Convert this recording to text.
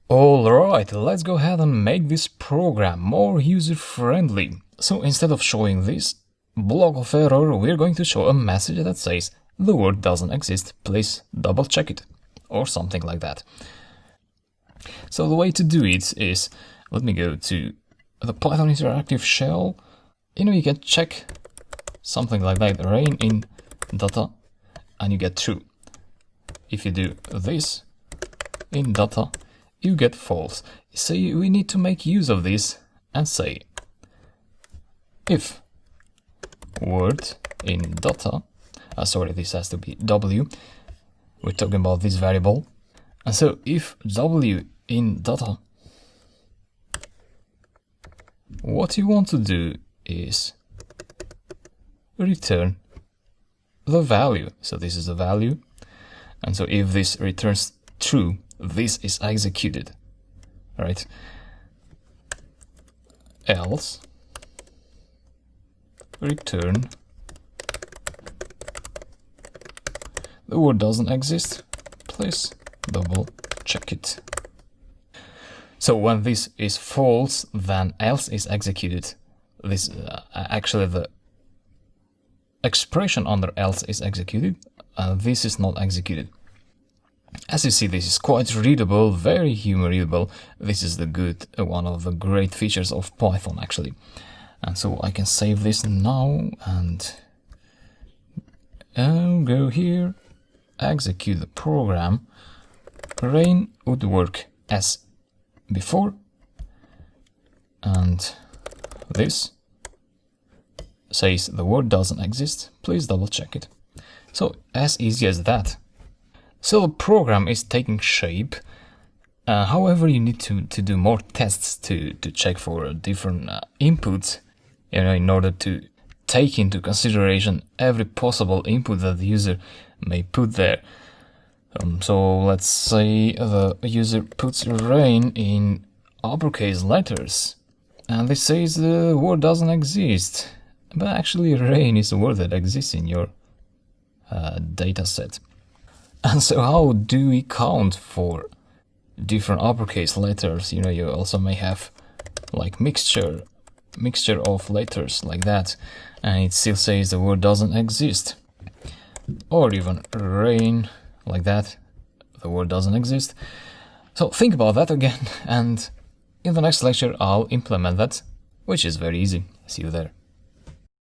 Alright, let's go ahead and make this program more user-friendly. So instead of showing this block of error, we're going to show a message that says the word doesn't exist, please double check it, or something like that. So the way to do it is, let me go to the Python interactive shell. You can check something like that, rain in data, and you get true. If you do this in data, you get false. So we need to make use of this and say if word in data, sorry, this has to be w, we're talking about this variable, and so if w in data, what you want to do is return the value. So this is the value, and so if this returns true, this is executed, right? Else return the word doesn't exist, please double check it. So when this is false, then else is executed. This actually the expression under else is executed, and this is not executed. As you see, this is quite readable, very human readable. This is the good, one of the great features of Python actually. And so I can save this now and go here, execute the program. Rain would work as before, and this says the word doesn't exist, please double check it. So as easy as that. So the program is taking shape. However, you need to do more tests to check for different inputs, in order to take into consideration every possible input that the user may put there. So let's say the user puts rain in uppercase letters, and this says the word doesn't exist, but actually rain is a word that exists in your data set. And so how do we count for different uppercase letters? You also may have like mixture of letters like that, and it still says the word doesn't exist. Or even rain like that, the word doesn't exist. So think about that again, and in the next lecture I'll implement that, which is very easy. See you there.